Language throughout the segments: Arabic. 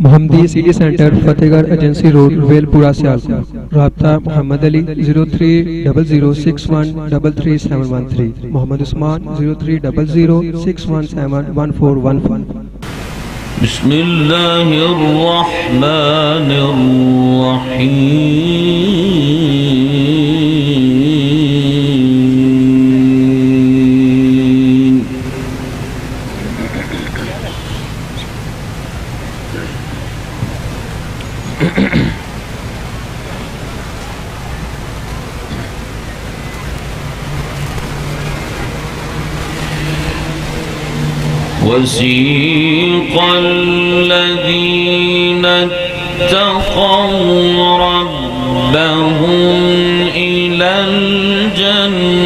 मोहम्मदी city centre Fatehgarh agency road Welpura Sialkot. राब्ता मोहम्मद अली 030061337113, मोहम्मद उस्मान 030061711415। وسيق الذين اتقوا ربهم إلى الجنة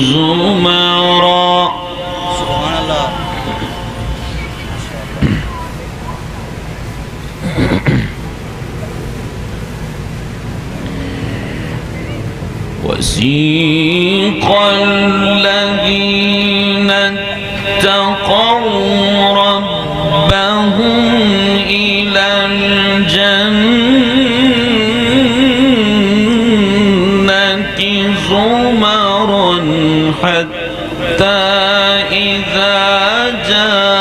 زمرا سبحان الله وسيق الذين اتقوا ربهم إلى الجنة زمرا حتى إذا جاءوها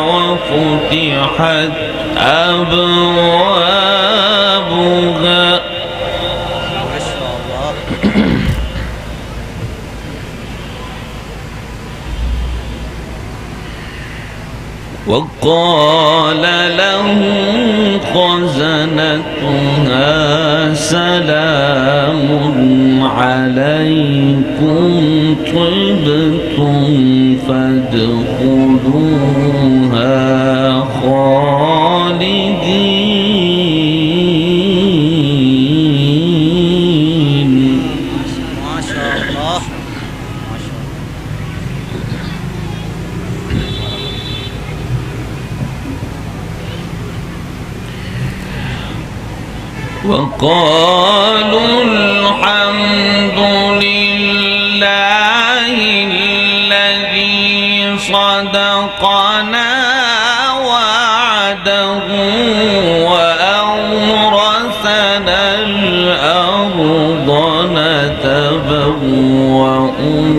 وفتحت أبوابها وقال لهم خزنتها سلام عليكم طبتم فادخلوها خالدين. ما شاء الله. وقالوا الحمد لله الذي صدقنا وعده وأورثنا الأرض نتبوأ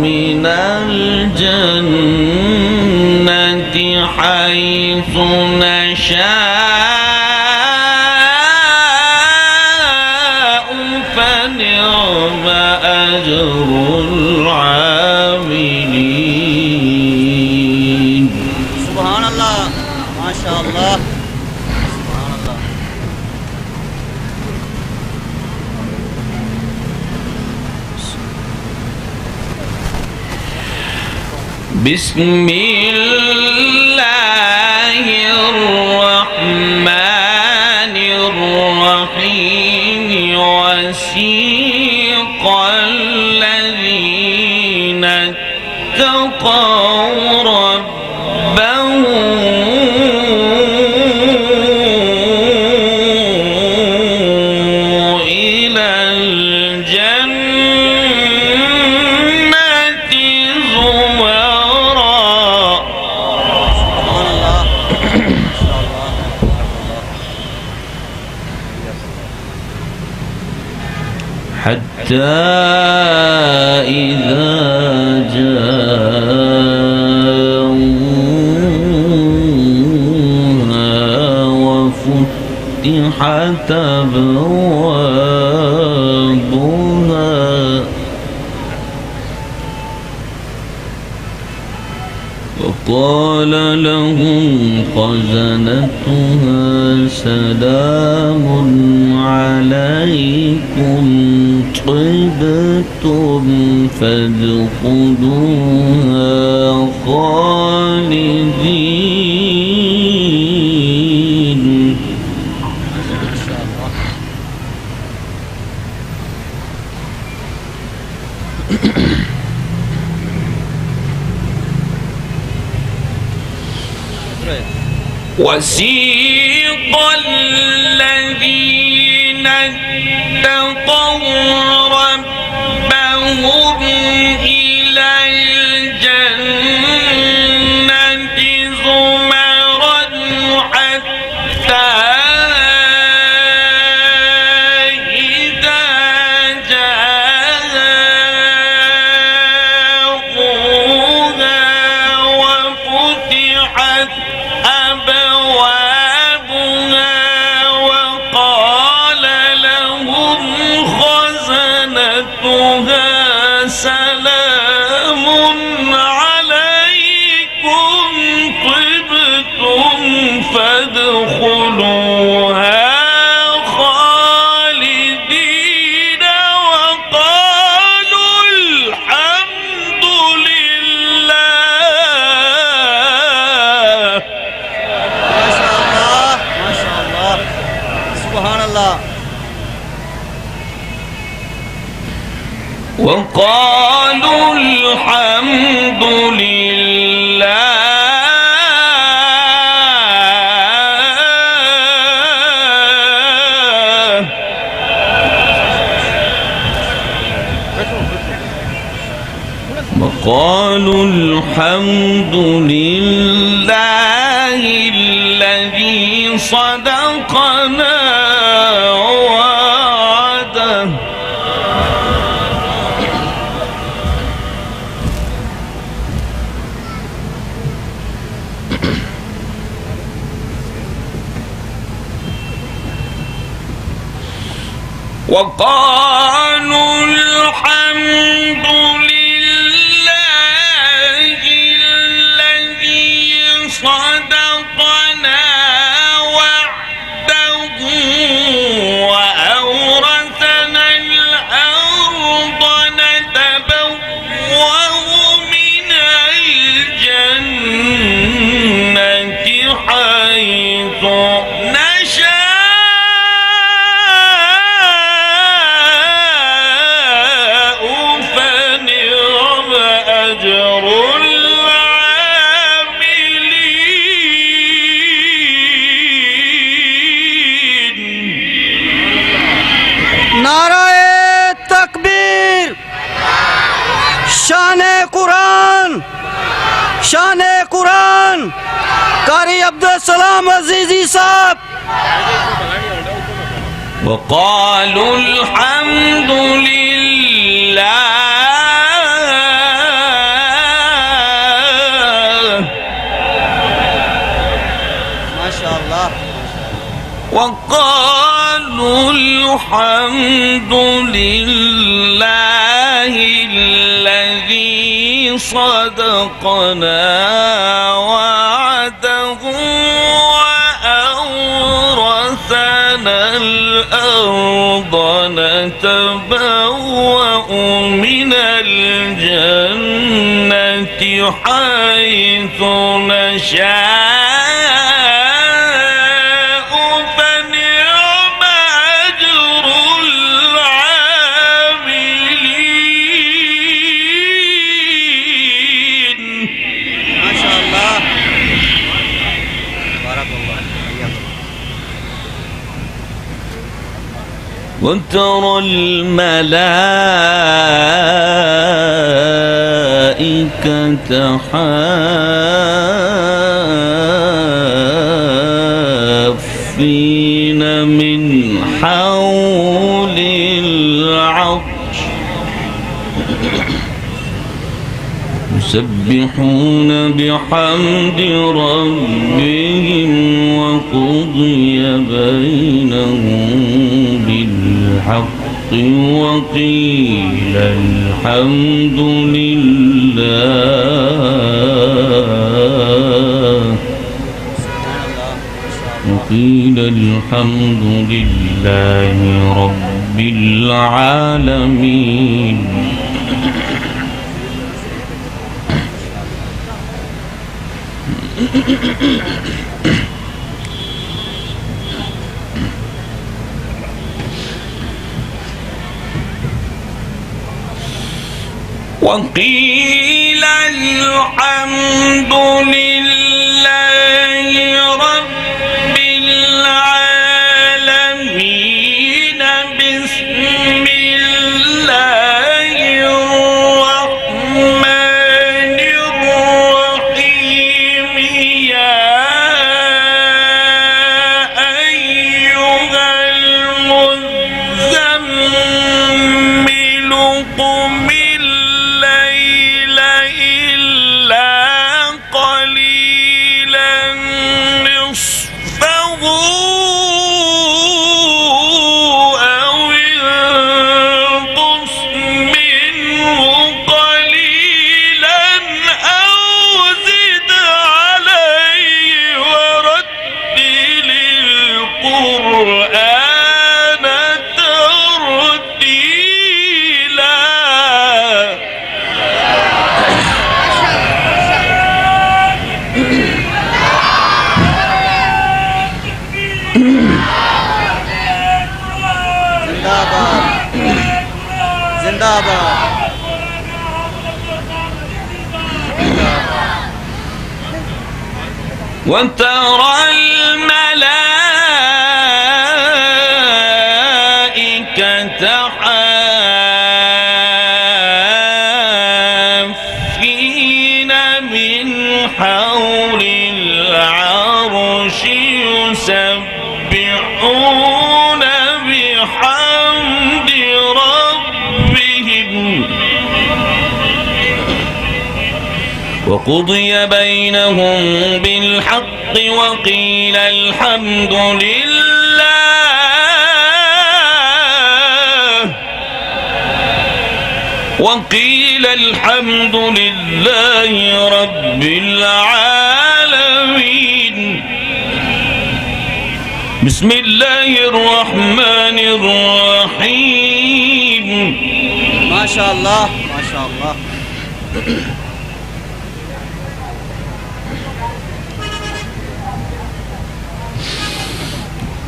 من الجنة حيث نشاء فنعم أجر العاملين. سبحان الله ما شاء الله. سبحان الله. بسم الله الرحمن الرحيم. وسيق الذين اتقوا ربهم إلى الجنة زمرا. سبحان الله. حتى إذا جاءوها وفتحت أبوابها وقال لهم خزنتها سلام عليكم طبتم فادخلوها خالدين. وسيق الذين اتقوا ربهم إلى عليكم طبتم فادخلوها خالدين وقالوا الحمد لله. ما شاء الله ما شاء الله سبحان الله. وقالوا الحمد لله. وقالوا الحمد لله الذي صدقنا وعده. وقالوا الحمد لله الذي صدقنا وعده وأورثنا الأرض نتبوأ من الجنة حيث نشاء فنعم أجر العاملين. नाराए तकबीर, शाने कुरान, शाने कुरान, कारी अब्दुल सलाम अजीजी साहब. وقالوا الحمد لله. ما شاء الله. وقالوا الحمد لله الذي صدقنا وعده وأورثنا الأرض نتبوأ من الجنة حيث نشاء فنعم أجر العاملين. ما شاء الله. بارك الله حياكم. وترى الملائكة حافين من حول العرش يسبحون بحمد ربهم وقضي بينهم بالحق وقيل الحمد لله. وقيل الحمد لله رب العالمين. وقيل الحمد لله رب العالمين. بسم الله الرحمن الرحيم. يا أيها المزمل قم الليل إلا قليلا وترى الملائكة حافين من حول العرش يسبحون بحمد ربهم وقضي بينهم بالحق وقيل الحمد لله رب العالمين. بسم الله الرحمن الرحيم. ما شاء الله ما شاء الله.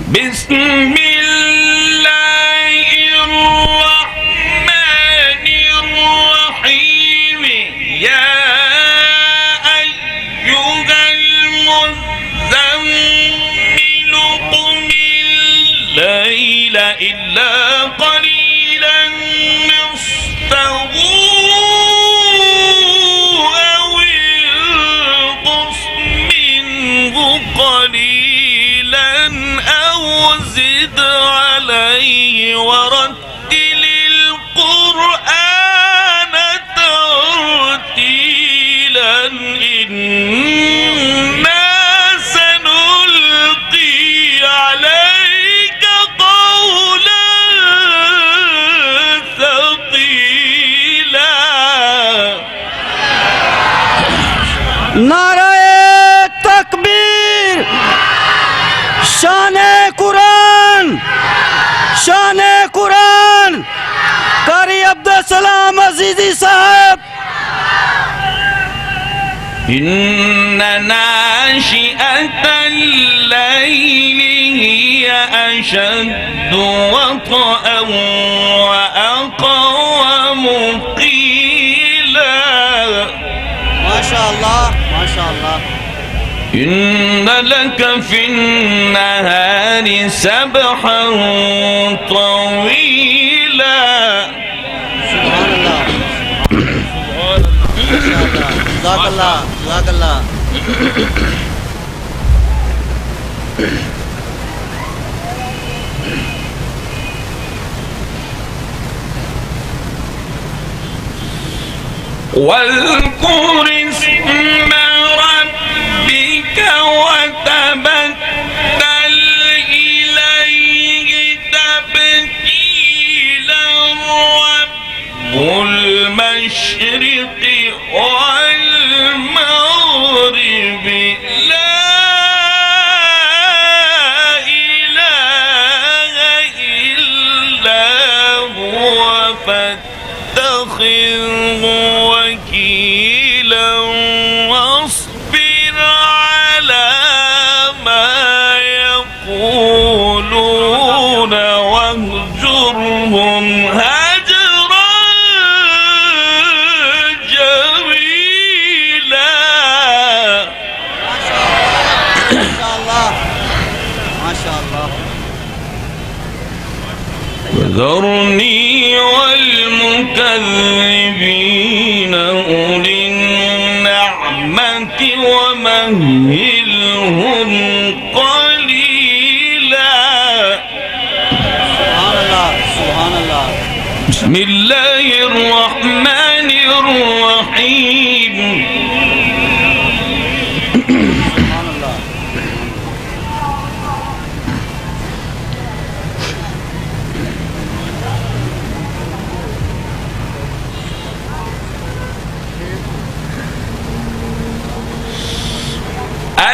بسم الله الرحمن الرحيم. يا أيها المزمل قم الليل إلا قليلا نصفه أو انقص منه قليلا أو زد عليه ورتل القرآن ترتيلا إنا سنلقي عليك قولا ثقيلا. नारे तकबीर, शाने कुरान कारी अब्दुलसलाम अजीजी साहब. إن ناشئة الليل هي أشد وطئا وأقوم قيلا. ما شاء الله ما شاء الله. إن لك في النهار سبحا طويلا. سبحان الله جزاك الله جزاك الله. واذكر اسم ربك وتبتل إليه تبتيلا. رب المشرق والمغرب لا إله إلا هو فاتخذه وكيلا واصبر على ما يقولون واهجرهم هجرا جميلا. ما شاء الله ما شاء الله. وذرني والمكذبين أولي النعمة ومهلهم قليلا. سبحان الله سبحان الله. بسم الله الرحمن الرحيم. سبحان الله.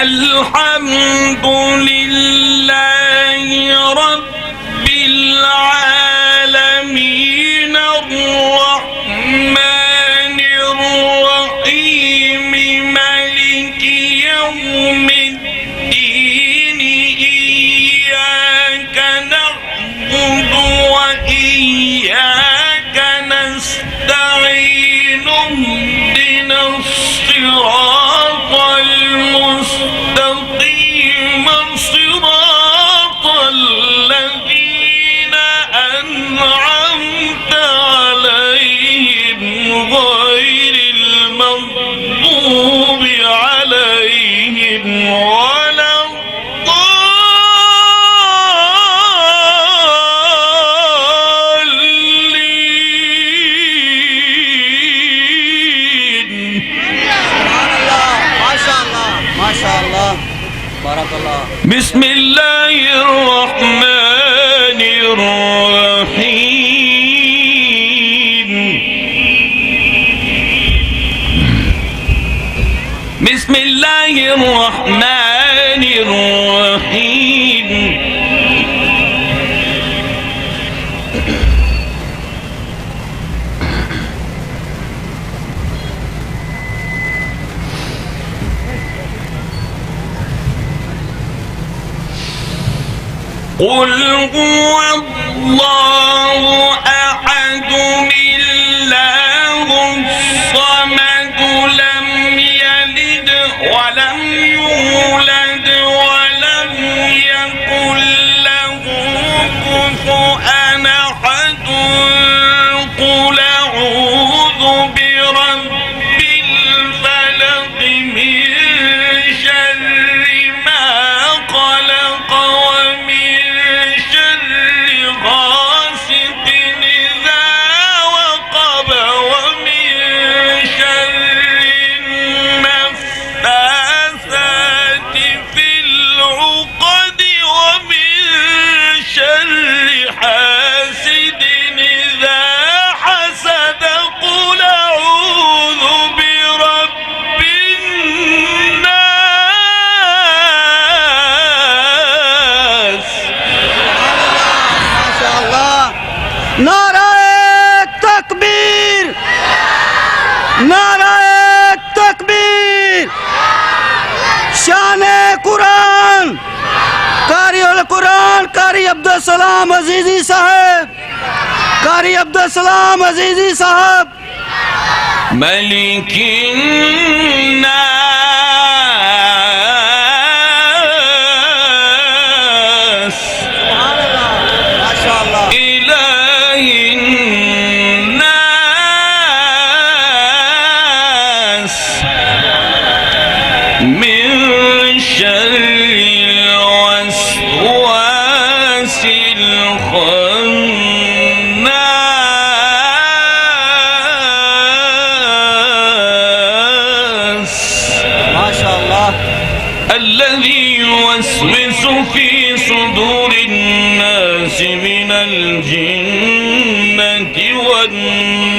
الحمد لله رب العالمين الرحمن الرحيم مالك يوم الدين. إياك نعبد وإياك نستعين. اهدنا الصراط المستقيم بارك الله. بسم الله الرحمن الرحيم. بسم الله الرحمن الرحيم. قل هو الله أحد الله الصمد لم يلد ولم يولد ولم يكن له كفوا أحد. قل أعوذ برب الفلق من شر ما خلق ومن شر غاسق إذا وقب ومن شر النفاثات في العقد ومن شر حاسد إذا حسد. قل أعوذ برب الناس. ما شاء الله. نعرہ تکبیر، نعرہ تکبیر. شان قرآن، قاری القرآن قاری عبدالسلام عزیزی صاحب، قاری عبدالسلام عزیزی صاحب. ملك الناس سبحان اللہ. ما شاء اللہ. إله الناس من شر الوسواس الخناس ما شاء اللہ. الذي يوسوس في صدور الناس من الجنة والناس.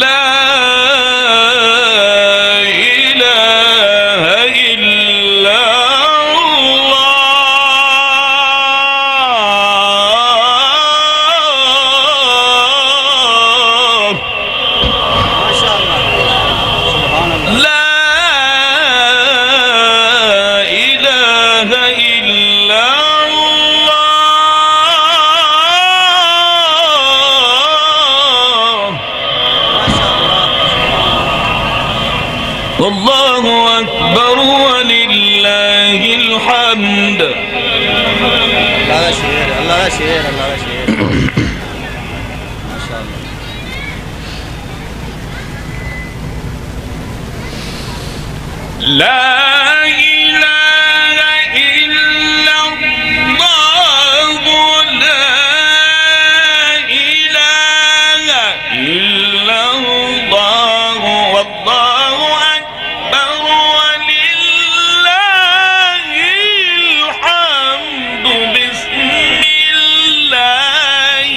لا إله إلا الله. ما شاء اللہ. سبحان اللہ. لا إله إلا الله. ما شاء اللہ. والله أكبر ولله الحمد. اللہ کا شیر، اللہ کا شیر، اللہ کا شیر. ما شاء اللہ. لا إله إلا الله. لا إله إلا الله. والله أكبر ولله الحمد. بسم الله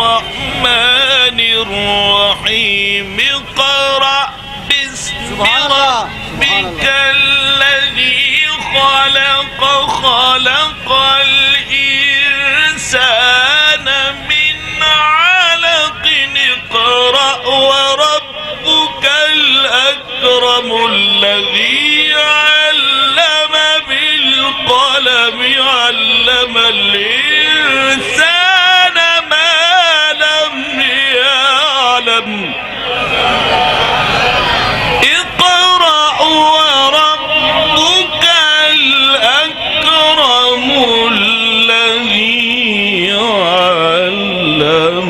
الرحمن الرحيم. اقرأ باسم سبحان الله. ربك الذي خلق. خلق الإنسان من علق. اقرأ وربك الأكرم الذي علم بالقلم. علم الإنسان ما لم يعلم. اقرأ وربك الأكرم الذي علم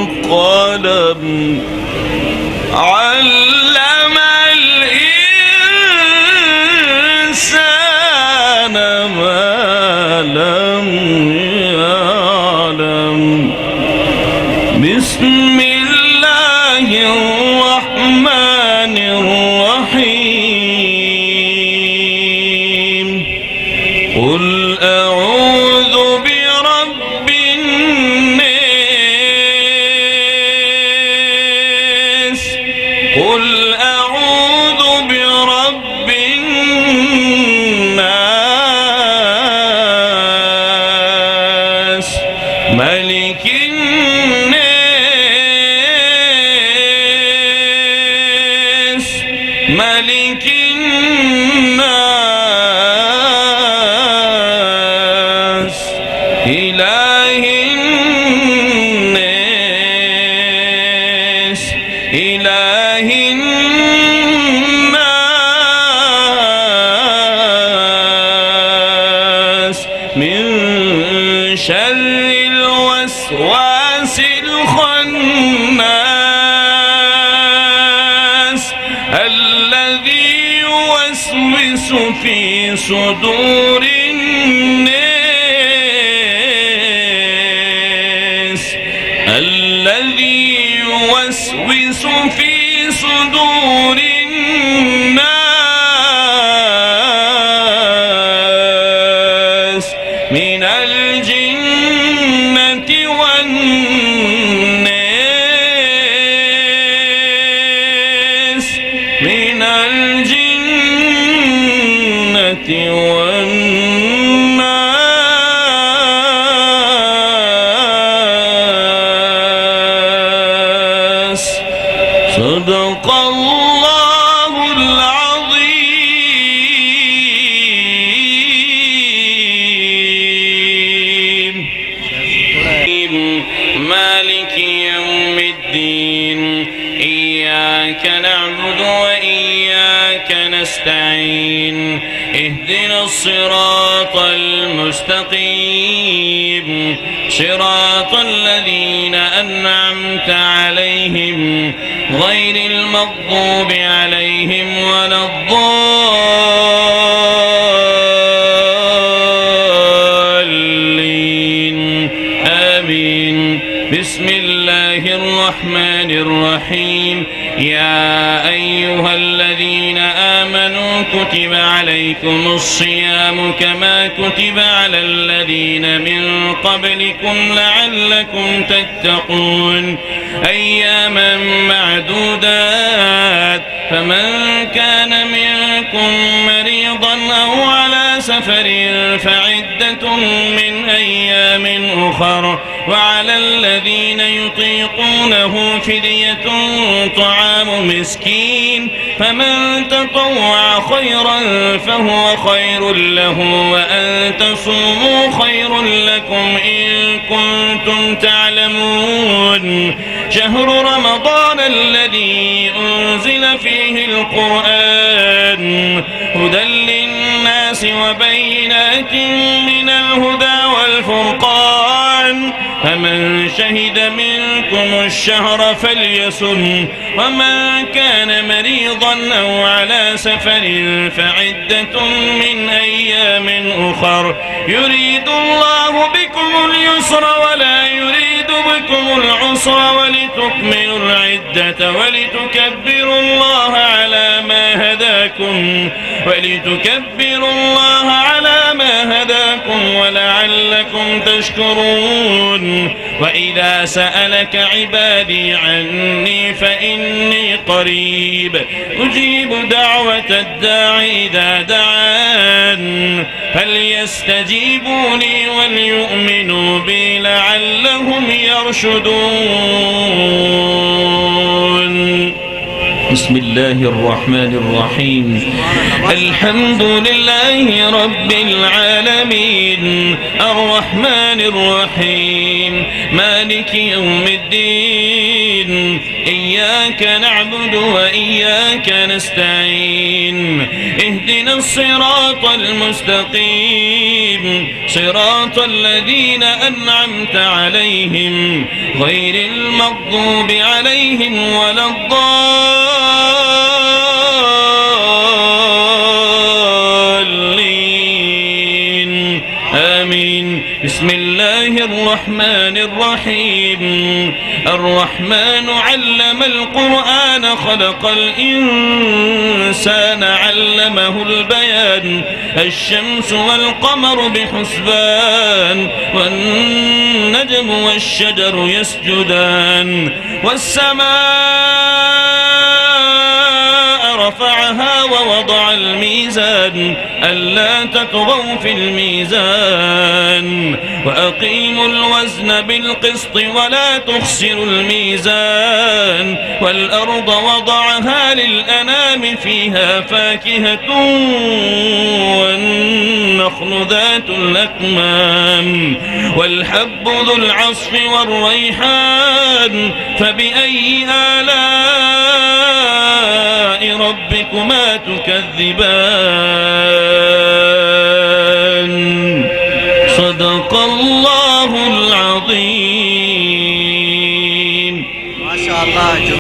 بالقلم. علم الإنسان ما لم يعلم. بسم الله الرحمن الوسواس الخناس الذي يوسوس في صدور الناس الذي يوسوس في صدور الناس من الجنة والناس من الجنة والناس صدق الله العظيم. مالك يوم الدين إياك نعبد وإياك نستعين اهدنا الصراط المستقيم صراط الذين أنعمت عليهم غير المغضوب عليهم ولا الضالين آمين. بسم الله الرحمن الرحيم. يا أيها الذين آمنوا كتب عليكم الصيام كما كتب على الذين من قبلكم لعلكم تتقون أياما معدودات فمن كان منكم مريضا أو على سفر فعدة من أيام أخر وعلى الذين يطيقونه فدية طعام مسكين فمن تطوع خيرا فهو خير له وأن تصوموا خير لكم إن كنتم تعلمون. شهر رمضان الذي أنزل فيه القرآن هدى للناس وبينات من الهدى والفرقان فمن شهد منكم الشهر فليصم ومن كان مريضا أو على سفر فعدة من أيام أخر يريد الله بكم اليسر ولا يريد بكم العسر ولتكملوا العدة ولتكبروا الله على ما هداكم ولعلكم تشكرون. وإذا سألك عبادي عني فإني قريب أجيب دعوة الداع إذا دعان فليستجيبوا لي وليؤمنوا بي لعلهم يرشدون. بسم الله الرحمن الرحيم. الحمد لله رب العالمين الرحمن الرحيم مالك يوم الدين إياك نعبد وإياك نستعين اهدنا الصراط المستقيم صراط الذين أنعمت عليهم غير المغضوب عليهم ولا الضالين آمين. بسم الله الرحمن الرحيم. الرحمن علم القرآن خلق الإنسان علمه البيان الشمس والقمر بحسبان والنجم والشجر يسجدان والسماء رفعها ووضع الميزان ألا تطغوا في الميزان وأقيموا الوزن بالقسط ولا تخسروا الميزان والأرض وضعها للأنام فيها فاكهة والنخل ذات الأكمام والحب ذو العصف والريحان فبأي آلاء ربكما تكذبان. صدق الله